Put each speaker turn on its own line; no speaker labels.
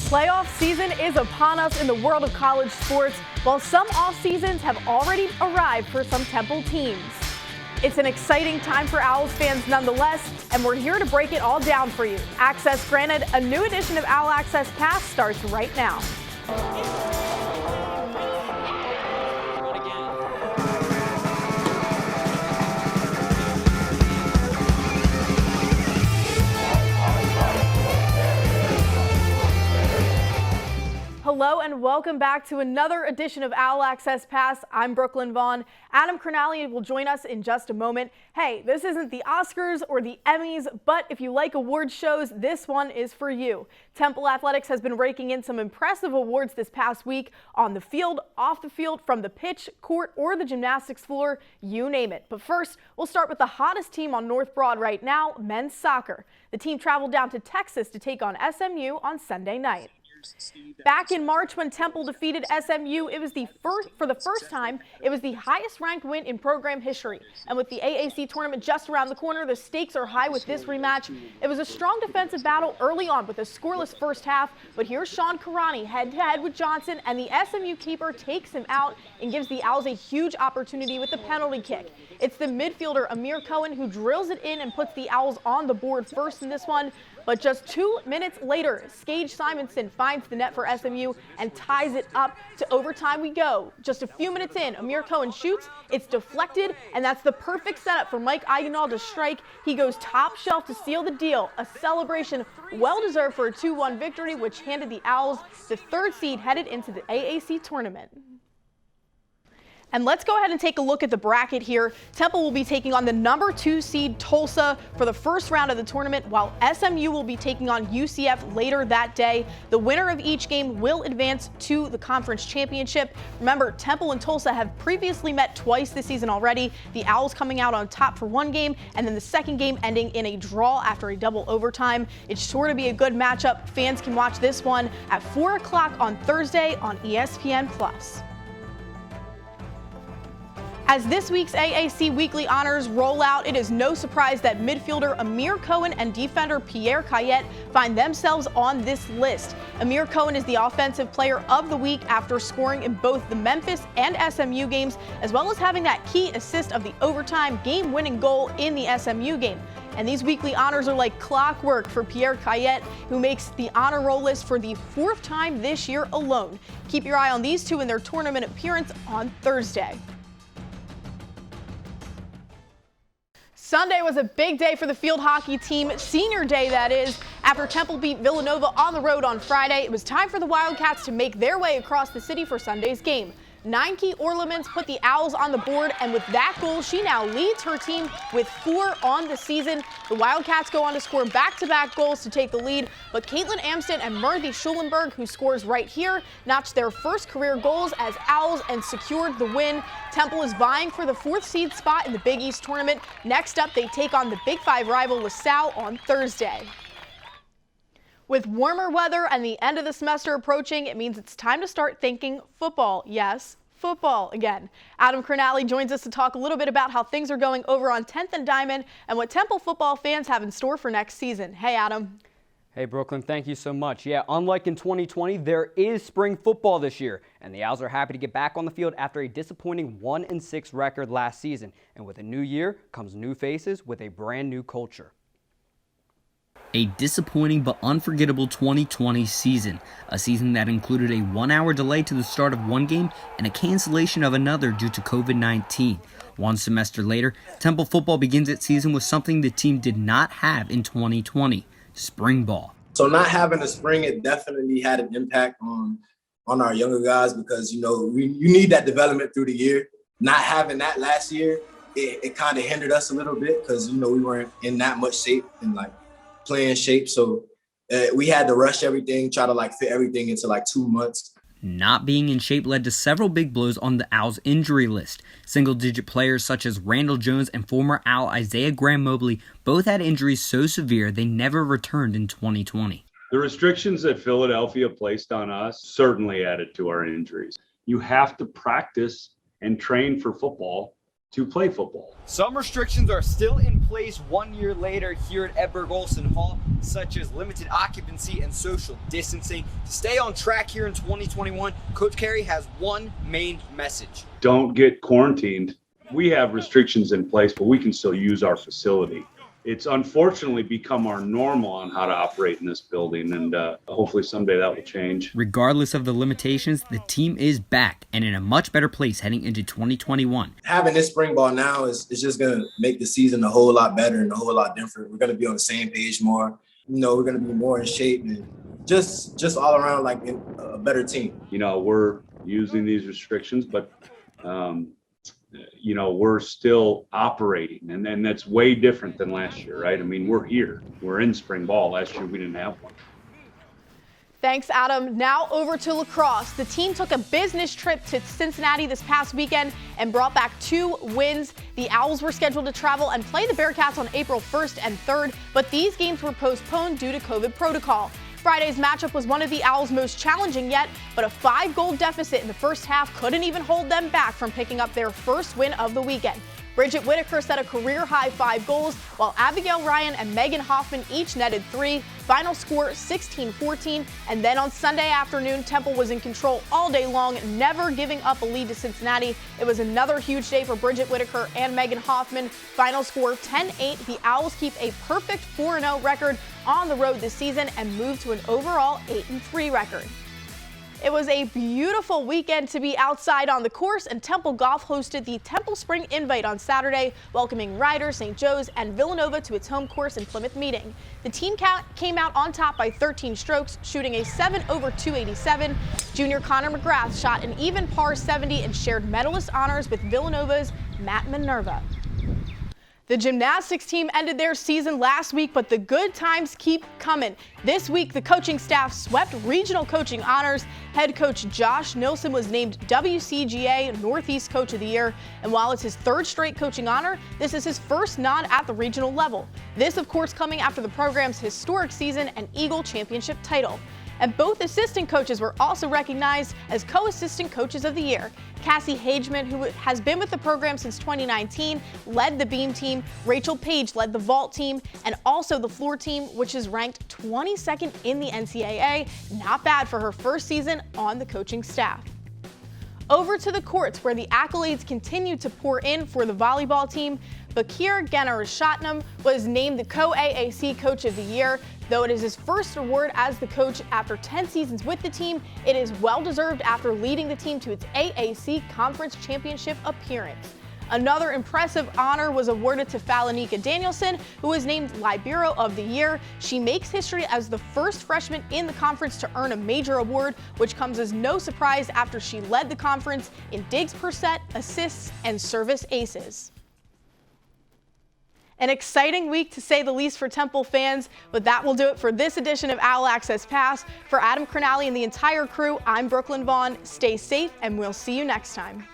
Playoff season is upon us in the world of college sports, while some off seasons have already arrived for some Temple teams. It's an exciting time for Owls fans nonetheless, and we're here to break it all down for you. Access granted, a new edition of OwlAccess Pass starts right now. Hello and welcome back to another edition of OwlAccess Pass. I'm Brooklyn Vaughn. Adam Cronali will join us in just a moment. Hey, this isn't the Oscars or the Emmys, but if you like award shows, this one is for you. Temple Athletics has been raking in some impressive awards this past week on the field, off the field, from the pitch, court, or the gymnastics floor, you name it. But first, we'll start with the hottest team on North Broad right now, men's soccer. The team traveled down to Texas to take on SMU on Sunday night. Back in March when Temple defeated SMU, for the first time, it was the highest ranked win in program history. And with the AAC tournament just around the corner, the stakes are high with this rematch. It was a strong defensive battle early on with a scoreless first half, but here's Sean Karani head-to-head with Johnson, and the SMU keeper takes him out and gives the Owls a huge opportunity with the penalty kick. It's the midfielder Amir Cohen who drills it in and puts the Owls on the board first in this one. But just 2 minutes later, Skage Simonson finds the net for SMU and ties it up. To overtime we go. Just a few minutes in, Amir Cohen shoots, it's deflected, and that's the perfect setup for Mike Eigenall to strike. He goes top shelf to seal the deal. A celebration well-deserved for a 2-1 victory, which handed the Owls the third seed headed into the AAC tournament. And let's go ahead and take a look at the bracket here. Temple will be taking on the number 2 seed Tulsa for the first round of the tournament, while SMU will be taking on UCF later that day. The winner of each game will advance to the conference championship. Remember, Temple and Tulsa have previously met twice this season already. The Owls coming out on top for one game, and then the second game ending in a draw after a double overtime. It's sure to be a good matchup. Fans can watch this one at 4 o'clock on Thursday on ESPN+. As this week's AAC Weekly Honors roll out, it is no surprise that midfielder Amir Cohen and defender Pierre Cayette find themselves on this list. Amir Cohen is the Offensive Player of the Week after scoring in both the Memphis and SMU games, as well as having that key assist of the overtime game-winning goal in the SMU game. And these weekly honors are like clockwork for Pierre Cayette, who makes the honor roll list for the 4th time this year alone. Keep your eye on these two in their tournament appearance on Thursday. Sunday was a big day for the field hockey team, senior day that is. After Temple beat Villanova on the road on Friday, it was time for the Wildcats to make their way across the city for Sunday's game. 9 key ornaments put the Owls on the board, and with that goal, she now leads her team with 4 on the season. The Wildcats go on to score back-to-back goals to take the lead, but Caitlin Amston and Murthy Schulenberg, who scores right here, notched their first career goals as Owls and secured the win. Temple is vying for the 4th seed spot in the Big East tournament. Next up, they take on the Big 5 rival LaSalle on Thursday. With warmer weather and the end of the semester approaching, it means it's time to start thinking football. Yes, football again. Adam Cronali joins us to talk a little bit about how things are going over on 10th and Diamond and what Temple football fans have in store for next season. Hey, Adam.
Hey, Brooklyn, thank you so much. Yeah, unlike in 2020, there is spring football this year, and the Owls are happy to get back on the field after a disappointing 1-6 record last season. And with a new year comes new faces with a brand new culture.
A disappointing but unforgettable 2020 season, a season that included a 1-hour delay to the start of one game and a cancellation of another due to COVID-19. One semester later, Temple football begins its season with something the team did not have in 2020, spring ball.
So not having a spring, it definitely had an impact on our younger guys because, you need that development through the year. Not having that last year, it kind of hindered us a little bit because, we weren't in that much shape and playing shape. So we had to rush everything, try to fit everything into 2 months.
Not being in shape led to several big blows on the Owls injury list. Single-digit players such as Randall Jones and former Owl Isaiah Graham-Mobley both had injuries so severe they never returned in 2020.
The restrictions that Philadelphia placed on us certainly added to our injuries. You have to practice and train for football to play football.
Some restrictions are still in place 1 year later here at Edberg Olson Hall, such as limited occupancy and social distancing. To stay on track here in 2021, Coach Carey has one main message.
Don't get quarantined. We have restrictions in place, but we can still use our facility. It's unfortunately become our normal on how to operate in this building, and hopefully someday that will change.
Regardless of the limitations, the team is back and in a much better place heading into 2021.
Having this spring ball now is just going to make the season a whole lot better and a whole lot different. We're going to be on the same page more. We're going to be more in shape and just all around like a better team.
We're using these restrictions, but we're still operating, and then that's way different than last year, right? I mean, we're here. We're in spring ball. Last year, we didn't have one.
Thanks, Adam. Now over to lacrosse. The team took a business trip to Cincinnati this past weekend and brought back 2 wins. The Owls were scheduled to travel and play the Bearcats on April 1st and 3rd, but these games were postponed due to COVID protocol. Friday's matchup was one of the Owls' most challenging yet, but a 5-goal deficit in the first half couldn't even hold them back from picking up their first win of the weekend. Bridget Whitaker set a career-high 5 goals, while Abigail Ryan and Megan Hoffman each netted 3. Final score 16-14, and then on Sunday afternoon, Temple was in control all day long, never giving up a lead to Cincinnati. It was another huge day for Bridget Whitaker and Megan Hoffman. Final score 10-8. The Owls keep a perfect 4-0 record on the road this season and move to an overall 8-3 record. It was a beautiful weekend to be outside on the course, and Temple Golf hosted the Temple Spring Invite on Saturday, welcoming Ryder, St. Joe's, and Villanova to its home course in Plymouth Meeting. The team came out on top by 13 strokes, shooting a 7 over 287. Junior Connor McGrath shot an even par 70 and shared medalist honors with Villanova's Matt Minerva. The gymnastics team ended their season last week, but the good times keep coming. This week, the coaching staff swept regional coaching honors. Head coach Josh Nilson was named WCGA Northeast Coach of the Year, and while it's his 3rd straight coaching honor, this is his first nod at the regional level. This, of course, coming after the program's historic season and Eagle Championship title. And both assistant coaches were also recognized as co-assistant coaches of the year. Cassie HAGEMAN, who has been with the program since 2019, led the beam team. Rachel Page led the vault team and also the floor team, which is ranked 22nd in the NCAA. Not bad for her first season on the coaching staff. Over to the courts, where the accolades continue to pour in for the volleyball team. Bakir Ganarashatnam was named the co-AAC Coach of the Year. Though it is his first award as the coach after 10 seasons with the team, it is well-deserved after leading the team to its AAC Conference Championship appearance. Another impressive honor was awarded to Falanika Danielson, who was named Libero of the Year. She makes history as the first freshman in the conference to earn a major award, which comes as no surprise after she led the conference in digs per set, assists, and service aces. An exciting week, to say the least, for Temple fans, but that will do it for this edition of OwlAccess Pass. For Adam Cronali and the entire crew, I'm Brooklyn Vaughn. Stay safe, and we'll see you next time.